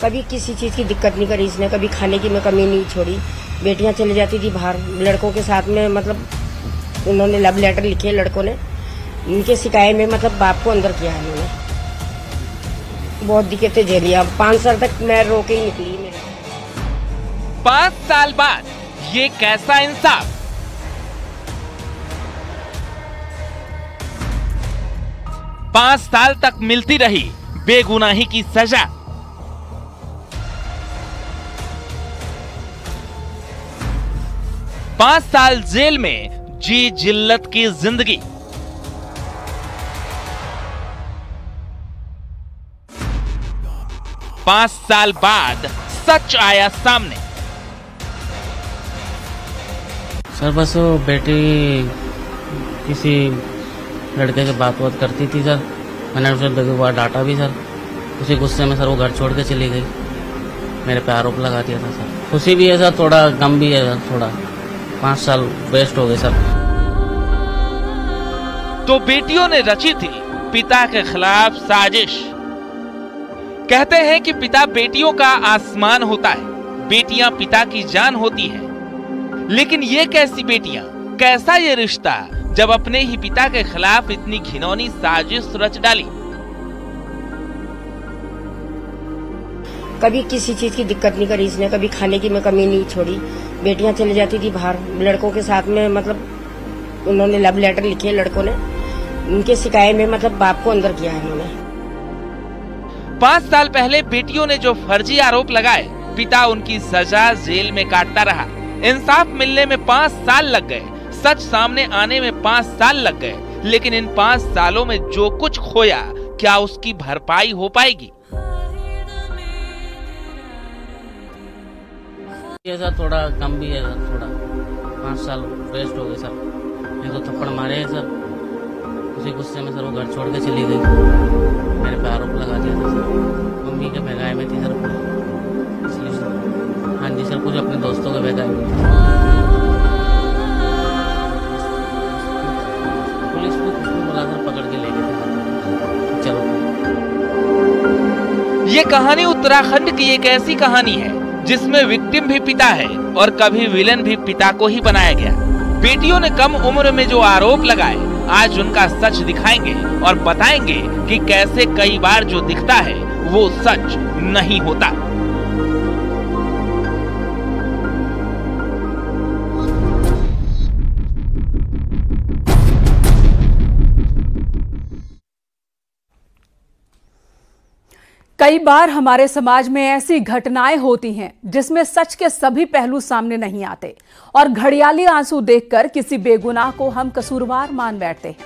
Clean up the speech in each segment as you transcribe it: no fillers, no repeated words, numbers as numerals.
कभी किसी चीज़ की दिक्कत नहीं करी इसने, कभी खाने की में कमी नहीं छोड़ी। बेटियां चली जाती थी बाहर लड़कों के साथ में, मतलब उन्होंने लव लेटर लिखे लड़कों ने, उनके शिकायत में मतलब बाप को अंदर किया है उन्होंने। बहुत दिक्कतें झेली। अब 5 साल तक मैं रो के ही निकली। मेरे 5 साल बाद ये कैसा इंसाफ। 5 साल तक मिलती रही बेगुनाही की सजा। पांच साल जेल में जी जिल्लत की जिंदगी। पांच साल बाद सच आया सामने। सर बस वो बेटी किसी लड़के से बात करती थी सर, मैंने उसे 2 बार डांटा भी सर। उसी गुस्से में सर वो घर छोड़ के चली गई, मेरे पे आरोप लगा दिया था सर। खुशी भी है सर, थोड़ा गम भी है सर, थोड़ा 5 साल वेस्ट हो गए सर। तो बेटियों ने रची थी पिता के खिलाफ साजिश। कहते हैं कि पिता बेटियों का आसमान होता है, बेटियां पिता की जान होती हैं। लेकिन ये कैसी बेटियां, कैसा ये रिश्ता जब अपने ही पिता के खिलाफ इतनी घिनौनी साजिश रच डाली। कभी किसी चीज की दिक्कत नहीं करी इसने, कभी खाने की में कमी नहीं छोड़ी। बेटियां चली जाती थी बाहर लड़कों के साथ में, मतलब उन्होंने लव लेटर लिखे लड़कों ने, उनके शिकायत में मतलब बाप को अंदर किया है उन्होंने। 5 साल पहले बेटियों ने जो फर्जी आरोप लगाए, पिता उनकी सजा जेल में काटता रहा। इंसाफ मिलने में 5 साल लग गए, सच सामने आने में 5 साल लग गए। लेकिन इन 5 सालों में जो कुछ खोया, क्या उसकी भरपाई हो पाएगी? ये सर थोड़ा कम भी है सर, थोड़ा 5 साल वेस्ट हो गए सर। एक तो थप्पड़ मारे हैं सर, उसी गुस्से में सर वो घर छोड़ के चली गई, मेरे पे आरोप लगा दिया था सर। मम्मी के बहकाए में थी सर, इसलिए सर। हाँ जी सर, कुछ अपने दोस्तों के बहकाए में थी। पुलिस को कुछ बोला सर, पकड़ के ले गए थे। चलो, ये कहानी उत्तराखंड की एक ऐसी कहानी है जिसमें विक्टिम भी पिता है और कभी विलेन भी पिता को ही बनाया गया। बेटियों ने कम उम्र में जो आरोप लगाए, आज उनका सच दिखाएंगे और बताएंगे कि कैसे कई बार जो दिखता है वो सच नहीं होता। कई बार हमारे समाज में ऐसी घटनाएं होती हैं जिसमें सच के सभी पहलू सामने नहीं आते और घड़ियाली आंसू देखकर किसी बेगुनाह को हम कसूरवार मान बैठते हैं।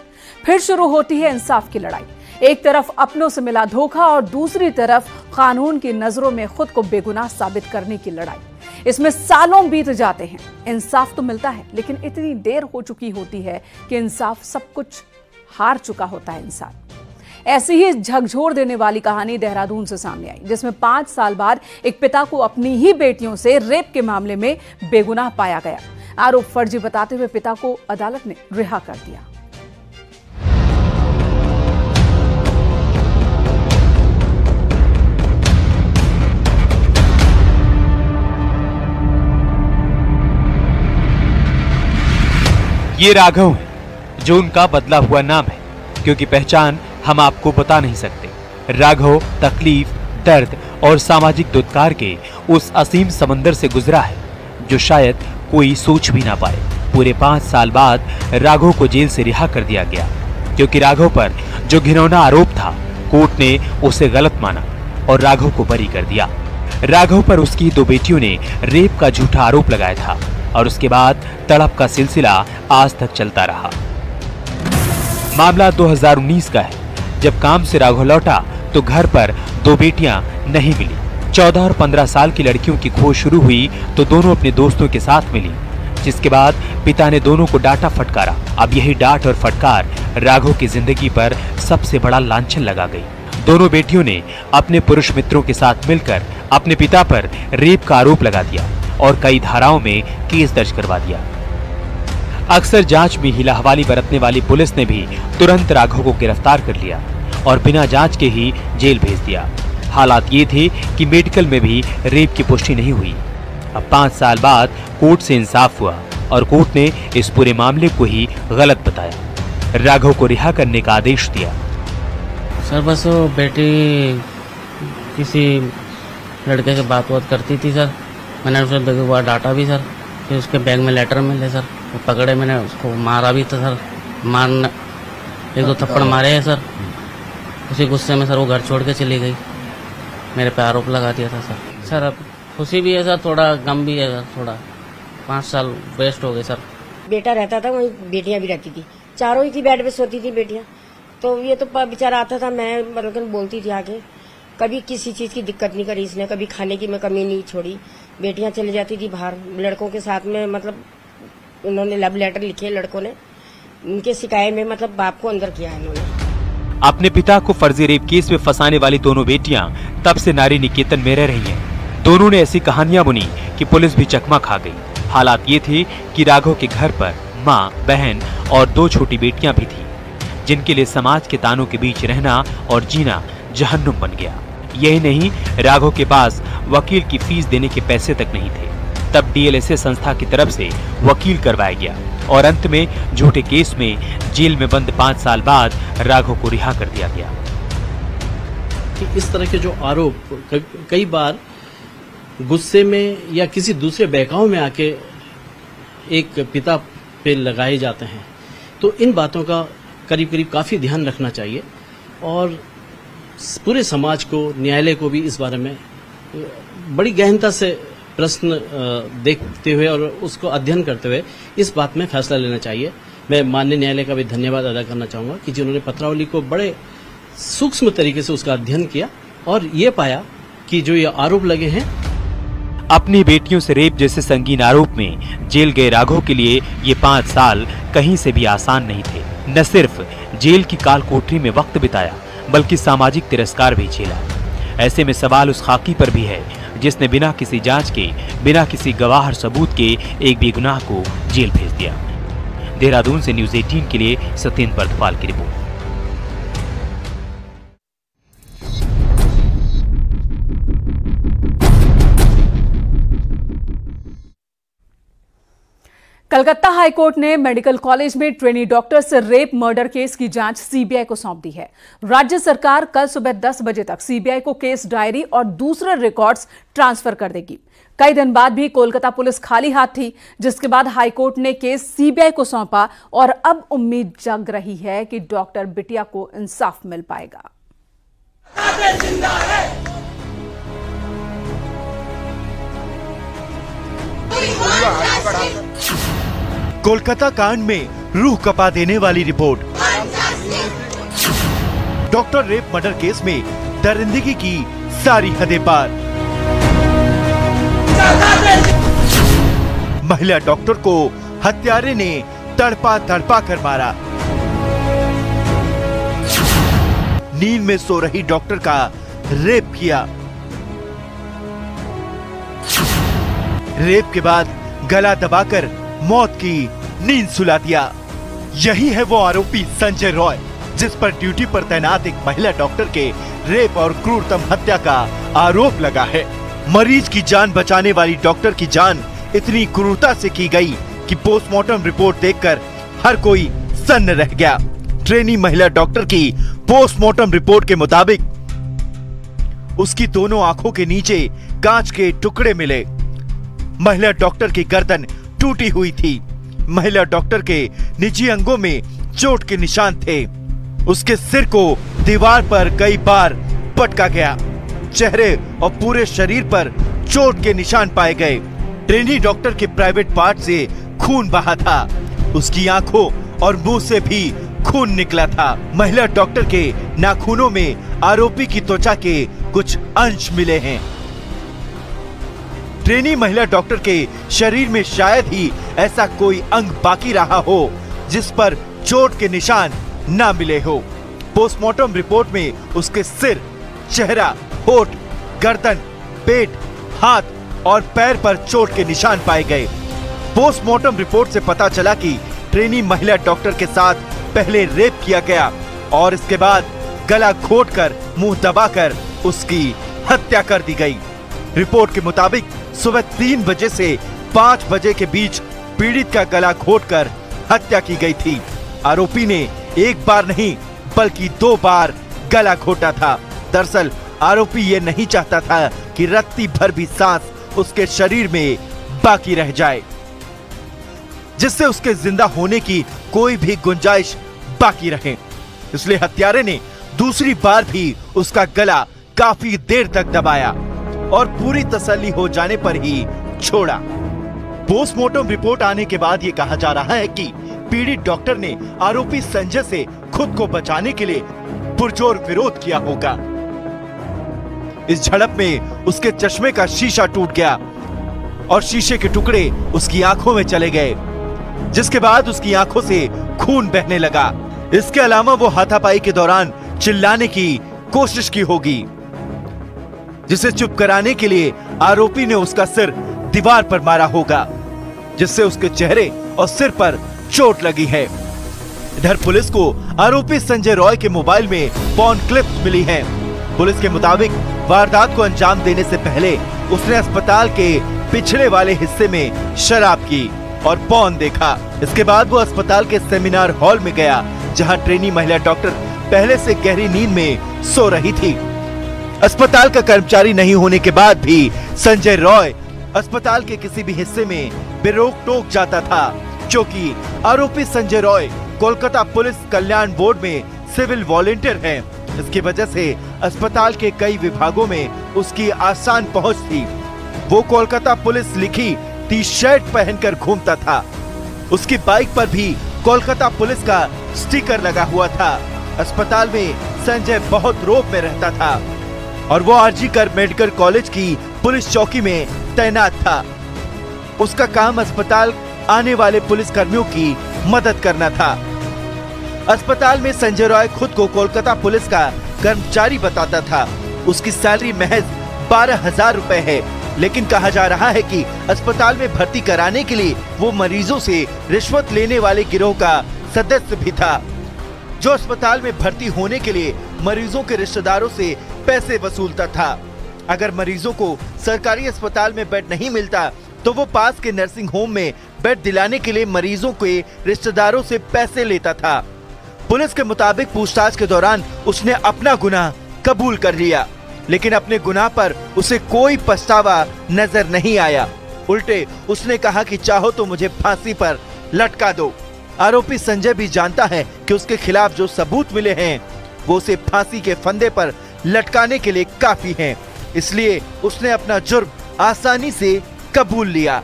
फिर शुरू होती है इंसाफ की लड़ाई। एक तरफ अपनों से मिला धोखा और दूसरी तरफ कानून की नजरों में खुद को बेगुनाह साबित करने की लड़ाई। इसमें सालों बीत जाते हैं, इंसाफ तो मिलता है लेकिन इतनी देर हो चुकी होती है कि इंसाफ सब कुछ हार चुका होता है इंसान। ऐसी ही झकझोर देने वाली कहानी देहरादून से सामने आई, जिसमें 5 साल बाद एक पिता को अपनी ही बेटियों से रेप के मामले में बेगुनाह पाया गया। आरोप फर्जी बताते हुए पिता को अदालत ने रिहा कर दिया। ये राघव है, जो उनका बदला हुआ नाम है, क्योंकि पहचान हम आपको बता नहीं सकते। राघव तकलीफ, दर्द और सामाजिक दुत्कार के उस असीम समंदर से गुजरा है जो शायद कोई सोच भी ना पाए। पूरे 5 साल बाद राघव को जेल से रिहा कर दिया गया, क्योंकि राघव पर जो घिनौना आरोप था, कोर्ट ने उसे गलत माना और राघव को बरी कर दिया। राघव पर उसकी 2 बेटियों ने रेप का झूठा आरोप लगाया था और उसके बाद तड़प का सिलसिला आज तक चलता रहा। मामला 2019 का है, जब काम से राघव लौटा तो घर पर 2 बेटियां नहीं मिली। 14 और 15 साल की लड़कियों की खोज शुरू हुई तो दोनों अपने दोस्तों के साथ मिली, जिसके बाद पिता ने दोनों को डांटा फटकारा। अब यही डांट और फटकार राघव की जिंदगी पर सबसे बड़ा लांछन लगा गई। दोनों बेटियों ने अपने पुरुष मित्रों के साथ मिलकर अपने पिता पर रेप का आरोप लगा दिया और कई धाराओं में केस दर्ज करवा दिया। अक्सर जांच में हीला हवाली बरतने वाली पुलिस ने भी तुरंत राघव को गिरफ्तार कर लिया और बिना जांच के ही जेल भेज दिया। हालात ये थे कि मेडिकल में भी रेप की पुष्टि नहीं हुई। अब 5 साल बाद कोर्ट से इंसाफ हुआ और कोर्ट ने इस पूरे मामले को ही गलत बताया। राघव को रिहा करने का आदेश दिया। सर बस वो बेटी किसी लड़के से बात करती थी सर, मैंने उसे 2 बार डांटा भी सर, फिर उसके बैग में लेटर मिले सर, वो पकड़े, मैंने उसको मारा भी था सर, मारना 1-2 थप्पड़ मारे हैं सर। उसी गुस्से में सर वो घर छोड़ के चली गई, मेरे पे आरोप लगा दिया था सर। सर अब खुशी भी है सर, थोड़ा गम भी है सर, थोड़ा 5 साल वेस्ट हो गए सर। बेटा रहता था वहीं, बेटियां भी रहती थी, चारों ही थी, बेड पे सोती थी बेटियां। तो ये तो बेचारा आता था, मैं मतलब बोलती थी आके, कभी किसी चीज की दिक्कत नहीं करी इसने, कभी खाने की मैं कमी नहीं छोड़ी। बेटियां चली जाती थी बाहर लड़कों के साथ में, मतलब उन्होंने लव लेटर लिखे लड़कों ने, उनके शिकायत में मतलब बाप को अंदर किया इन्होंने। अपने पिता को फर्जी रेप केस में फंसाने वाली दोनों बेटियां तब से नारी निकेतन में रह रही हैं। दोनों ने ऐसी कहानियां बुनी कि पुलिस भी चकमा खा गई। हालात ये थे कि राघव के घर पर माँ, बहन और 2 छोटी बेटियां भी थी, जिनके लिए समाज के तानों के बीच रहना और जीना जहन्नुम बन गया। यही नहीं, राघव के पास वकील की फीस देने के पैसे तक नहीं थे। तब डीएलएसए संस्था की तरफ से वकील करवाया गया और अंत में झूठे केस में जेल में बंद 5 साल बाद राघव को रिहा कर दिया गया। इस तरह के जो आरोप कई बार गुस्से में या किसी दूसरे बहकाव में आके एक पिता पे लगाए जाते हैं, तो इन बातों का करीब करीब काफी ध्यान रखना चाहिए और पूरे समाज को, न्यायालय को भी इस बारे में बड़ी गहनता से प्रश्न देखते हुए और उसको अध्ययन करते हुए इस बात में फैसला लेना चाहिए। मैं माननीय न्यायालय का भी धन्यवाद अदा करना चाहूंगा कि जिन्होंने पत्रावली को बड़े सूक्ष्म तरीके से उसका अध्ययन किया और ये पाया कि जो ये आरोप लगे हैं, अपनी बेटियों से रेप जैसे संगीन आरोप में जेल गए राघव के लिए ये 5 साल कहीं से भी आसान नहीं थे। न सिर्फ जेल की काल कोठरी में वक्त बिताया, बल्कि सामाजिक तिरस्कार भी झेला। ऐसे में सवाल उस खाकी पर भी है जिसने बिना किसी जांच के, बिना किसी गवाह सबूत के एक बेगुनाह को जेल भेज दिया। देहरादून से न्यूज़ 18 के लिए सत्येंद्र बर्दवाल की रिपोर्ट। कलकत्ता हाईकोर्ट ने मेडिकल कॉलेज में ट्रेनी डॉक्टर से रेप मर्डर केस की जांच सीबीआई को सौंप दी है। राज्य सरकार कल सुबह 10 बजे तक सीबीआई को केस डायरी और दूसरे रिकॉर्ड्स ट्रांसफर कर देगी। कई दिन बाद भी कोलकाता पुलिस खाली हाथ थी, जिसके बाद हाईकोर्ट ने केस सीबीआई को सौंपा और अब उम्मीद जग रही है कि डॉक्टर बिटिया को इंसाफ मिल पाएगा। कोलकाता कांड में रूह कपा देने वाली report. Doctor rape murder case में दरिंदगी की सारी हदें पार। महिला डॉक्टर को हत्यारे ने तड़पा तड़पा कर मारा। नींद में सो रही डॉक्टर का रेप किया। रेप के बाद गला दबाकर मौत की नींद सुला दिया। यही है वो आरोपी संजय रॉय, जिस पर ड्यूटी पर तैनात एक महिला डॉक्टर के रेप और क्रूरतम हत्या का आरोप लगा है। मरीज की जान बचाने वाली डॉक्टर की जान इतनी क्रूरता से की गई कि पोस्टमार्टम रिपोर्ट देखकर हर कोई सन्न रह गया। ट्रेनी महिला डॉक्टर की पोस्टमार्टम रिपोर्ट के मुताबिक उसकी दोनों आंखों के नीचे कांच के टुकड़े मिले। महिला डॉक्टर की गर्दन टूटी हुई थी। महिला डॉक्टर के निजी अंगों में चोट के निशान थे। उसके सिर को दीवार पर कई बार पटका गया। चेहरे और पूरे शरीर पर चोट के निशान पाए गए। ट्रेनी डॉक्टर के प्राइवेट पार्ट से खून बहा था। उसकी आंखों और मुंह से भी खून निकला था। महिला डॉक्टर के नाखूनों में आरोपी की त्वचा के कुछ अंश मिले हैं। ट्रेनी महिला डॉक्टर के शरीर में शायद ही ऐसा कोई अंग बाकी रहा हो जिस पर चोट के निशान ना मिले हो। पोस्टमार्टम रिपोर्ट में उसके सिर, चेहरा, होठ, गर्दन, पेट, हाथ और पैर पर चोट के निशान पाए गए। पोस्टमार्टम रिपोर्ट से पता चला कि ट्रेनी महिला डॉक्टर के साथ पहले रेप किया गया और इसके बाद गला घोंटकर, मुंह दबाकर उसकी हत्या कर दी गई। रिपोर्ट के मुताबिक सुबह 3 बजे से 5 बजे के बीच पीड़ित का गला घोटकर हत्या की गई थी। आरोपी ने एक बार नहीं बल्कि 2 बार गला घोटा था। दरअसल आरोपी ये नहीं चाहता था कि रत्ती भर भी सांस उसके शरीर में बाकी रह जाए, जिससे उसके जिंदा होने की कोई भी गुंजाइश बाकी रहे। इसलिए हत्यारे ने दूसरी बार भी उसका गला काफी देर तक दबाया और पूरी तसल्ली हो जाने पर ही छोड़ा। पोस्टमार्टम रिपोर्ट आने के बाद ये कहा जा रहा है कि पीड़ित डॉक्टर ने आरोपी संजय से खुद को बचाने के लिए पुरजोर विरोध किया होगा। इस झड़प में उसके चश्मे का शीशा टूट गया और शीशे के टुकड़े उसकी आंखों में चले गए, जिसके बाद उसकी आंखों से खून बहने लगा। इसके अलावा वो हाथापाई के दौरान चिल्लाने की कोशिश की होगी, जिसे चुप कराने के लिए आरोपी ने उसका सिर दीवार पर मारा होगा, जिससे उसके चेहरे और सिर पर चोट लगी है। इधर पुलिस को आरोपी संजय रॉय के मोबाइल में पॉर्न क्लिप्स मिली हैं। पुलिस के मुताबिक वारदात को अंजाम देने से पहले उसने अस्पताल के पिछले वाले हिस्से में शराब की और पॉर्न देखा। इसके बाद वो अस्पताल के सेमिनार हॉल में गया, जहां ट्रेनी महिला डॉक्टर पहले से गहरी नींद में सो रही थी। अस्पताल का कर्मचारी नहीं होने के बाद भी संजय रॉय अस्पताल के किसी भी हिस्से में बेरोक टोक जाता था, क्योंकि आरोपी संजय रॉय कोलकाता पुलिस कल्याण बोर्ड में सिविल वॉलंटियर है। इसकी वजह से अस्पताल के कई विभागों में उसकी आसान पहुंच थी। वो कोलकाता पुलिस लिखी टी शर्ट पहनकर घूमता था। उसकी बाइक पर भी कोलकाता पुलिस का स्टिकर लगा हुआ था। अस्पताल में संजय बहुत रौब में रहता था और वो आरजीकर मेडिकल कॉलेज की पुलिस चौकी में तैनात था। उसका काम अस्पताल आने वाले पुलिस कर्मियों की मदद करना था। अस्पताल में संजय रॉय खुद को कोलकाता पुलिस का कर्मचारी बताता था। उसकी सैलरी महज 12,000 रुपए है, लेकिन कहा जा रहा है कि अस्पताल में भर्ती कराने के लिए वो मरीजों से रिश्वत लेने वाले गिरोह का सदस्य भी था, जो अस्पताल में भर्ती होने के लिए मरीजों के रिश्तेदारों से पैसे वसूलता था। अगर मरीजों को सरकारी अस्पताल में बेड नहीं मिलता तो वो पास के नर्सिंग होम में बेड दिलाने के लिए मरीजों के रिश्तेदारों से पैसे लेता था। पुलिस के मुताबिक पूछताछ के दौरान उसने अपना गुनाह कबूल कर लिया, लेकिन अपने गुनाह पर उसे कोई पछतावा नजर नहीं आया। उल्टे उसने कहा कि चाहो तो मुझे फांसी पर लटका दो। आरोपी संजय भी जानता है कि उसके खिलाफ जो सबूत मिले हैं वो उसे फांसी के फंदे पर लटकाने के लिए काफी हैं। इसलिए उसने अपना जुर्म आसानी से कबूल लिया।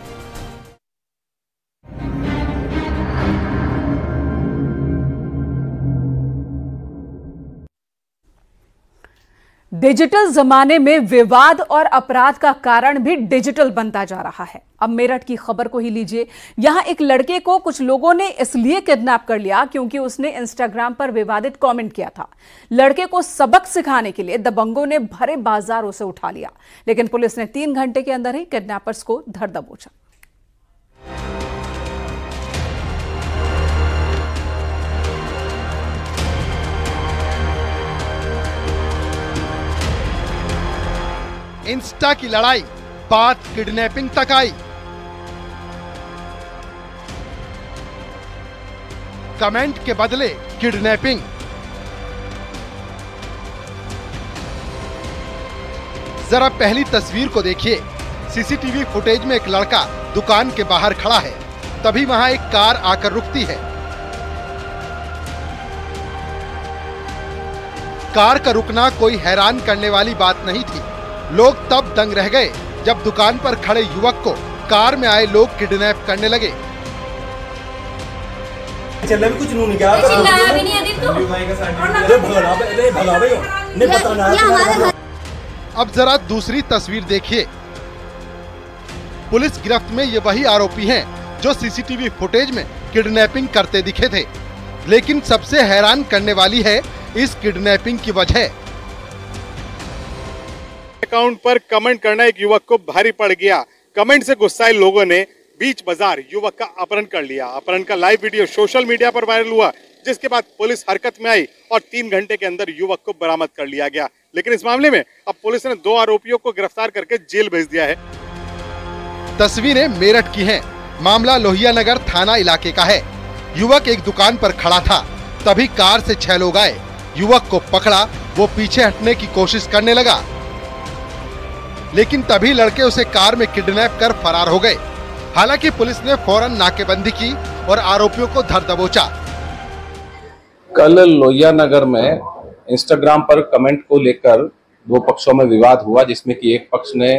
डिजिटल जमाने में विवाद और अपराध का कारण भी डिजिटल बनता जा रहा है। अब मेरठ की खबर को ही लीजिए। यहां एक लड़के को कुछ लोगों ने इसलिए किडनैप कर लिया क्योंकि उसने इंस्टाग्राम पर विवादित कमेंट किया था। लड़के को सबक सिखाने के लिए दबंगों ने भरे बाजार उसे उठा लिया, लेकिन पुलिस ने 3 घंटे के अंदर ही किडनैपर्स को धर दबोचा। इंस्टा की लड़ाई, बात किडनैपिंग तक आई। कमेंट के बदले किडनैपिंग। जरा पहली तस्वीर को देखिए। सीसीटीवी फुटेज में एक लड़का दुकान के बाहर खड़ा है, तभी वहां एक कार आकर रुकती है। कार का रुकना कोई हैरान करने वाली बात नहीं थी। लोग तब दंग रह गए जब दुकान पर खड़े युवक को कार में आए लोग किडनैप करने लगे। अब जरा दूसरी तस्वीर देखिए। पुलिस गिरफ्त में ये वही आरोपी हैं जो सीसीटीवी फुटेज में किडनैपिंग करते दिखे थे, लेकिन सबसे हैरान करने वाली है इस किडनैपिंग की वजह। अकाउंट पर कमेंट करना एक युवक को भारी पड़ गया। कमेंट से गुस्साए लोगों ने बीच बाजार युवक का अपहरण कर लिया। अपहरण का लाइव वीडियो सोशल मीडिया पर वायरल हुआ। जिसके बाद पुलिस हरकत में आई और 3 घंटे के अंदर युवक को बरामद कर लिया गया। लेकिन इस मामले में अब पुलिस ने 2 आरोपियों को गिरफ्तार करके जेल भेज दिया है। तस्वीरें मेरठ की हैं। मामला लोहिया नगर थाना इलाके का है। युवक एक दुकान पर खड़ा था, तभी कार से 6 लोग आए, युवक को पकड़ा, वो पीछे हटने की कोशिश करने लगा, लेकिन तभी लड़के उसे कार में किडनैप कर फरार हो गए। हालांकि पुलिस ने फौरन नाकेबंदी की और आरोपियों को धर दबोचा। कल लोहिया नगर में इंस्टाग्राम पर कमेंट को लेकर 2 पक्षों में विवाद हुआ, जिसमें कि एक पक्ष ने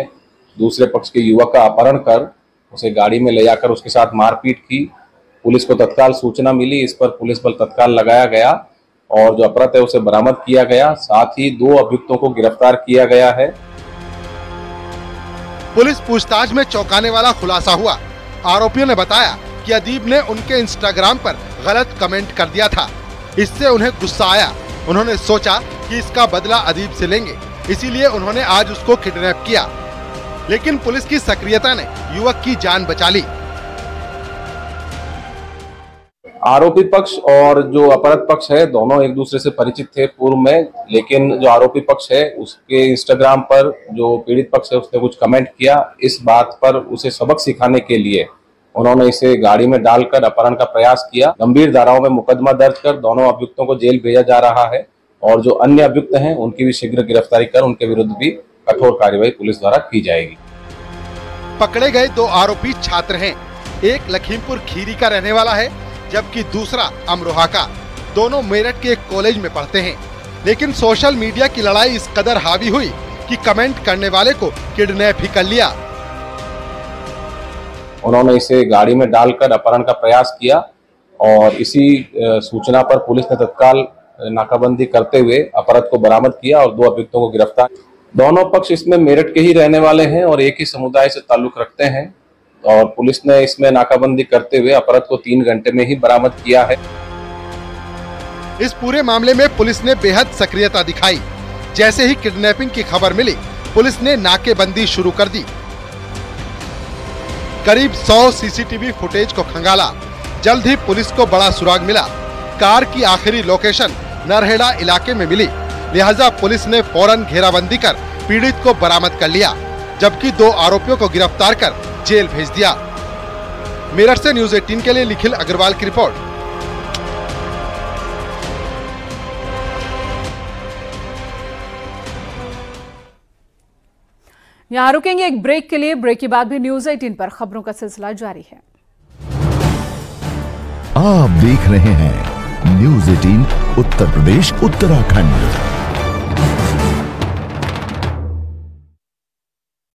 दूसरे पक्ष के युवक का अपहरण कर उसे गाड़ी में ले जाकर उसके साथ मारपीट की। पुलिस को तत्काल सूचना मिली, इस पर पुलिस बल तत्काल लगाया गया और जो अपराध है उसे बरामद किया गया। साथ ही 2 अभियुक्तों को गिरफ्तार किया गया है। पुलिस पूछताछ में चौंकाने वाला खुलासा हुआ। आरोपियों ने बताया कि अदीब ने उनके इंस्टाग्राम पर गलत कमेंट कर दिया था, इससे उन्हें गुस्सा आया। उन्होंने सोचा कि इसका बदला अदीब से लेंगे, इसीलिए उन्होंने आज उसको किडनैप किया। लेकिन पुलिस की सक्रियता ने युवक की जान बचा ली। आरोपी पक्ष और जो अपराध पक्ष है दोनों एक दूसरे से परिचित थे पूर्व में, लेकिन जो आरोपी पक्ष है उसके इंस्टाग्राम पर जो पीड़ित पक्ष है उसने कुछ कमेंट किया। इस बात पर उसे सबक सिखाने के लिए उन्होंने इसे गाड़ी में डालकर अपहरण का प्रयास किया। गंभीर धाराओं में मुकदमा दर्ज कर दोनों अभियुक्तों को जेल भेजा जा रहा है और जो अन्य अभियुक्त हैं उनकी भी शीघ्र गिरफ्तारी कर उनके विरुद्ध भी कठोर कार्रवाई पुलिस द्वारा की जाएगी। पकड़े गए 2 आरोपी छात्र हैं। एक लखीमपुर खीरी का रहने वाला है, जबकि दूसरा अमरोहा का। दोनों मेरठ के एक कॉलेज में पढ़ते हैं। लेकिन सोशल मीडिया की लड़ाई इस कदर हावी हुई कि कमेंट करने वाले को किडनैप ही कर लिया। उन्होंने इसे गाड़ी में डालकर अपहरण का प्रयास किया और इसी सूचना पर पुलिस ने तत्काल नाकाबंदी करते हुए अपराध को बरामद किया और 2 अभियुक्तों को गिरफ्तार। दोनों पक्ष इसमें मेरठ के ही रहने वाले हैं और एक ही समुदाय से ताल्लुक रखते हैं और पुलिस ने इसमें नाकाबंदी करते हुए अपराध को 3 घंटे में ही बरामद किया है। इस पूरे मामले में पुलिस ने बेहद सक्रियता दिखाई। जैसे ही किडनैपिंग की खबर मिली, पुलिस ने नाकेबंदी शुरू कर दी। करीब 100 सीसीटीवी फुटेज को खंगाला। जल्द ही पुलिस को बड़ा सुराग मिला। कार की आखिरी लोकेशन नरहेड़ा इलाके में मिली, लिहाजा पुलिस ने फौरन घेराबंदी कर पीड़ित को बरामद कर लिया, जबकि 2 आरोपियों को गिरफ्तार कर जेल भेज दिया। मेरठ से न्यूज़ 18 के लिए निखिल अग्रवाल की रिपोर्ट। यहाँ रुकेंगे एक ब्रेक के लिए। ब्रेक के बाद भी न्यूज़ 18 पर खबरों का सिलसिला जारी है। आप देख रहे हैं न्यूज़ 18 उत्तर प्रदेश उत्तराखंड।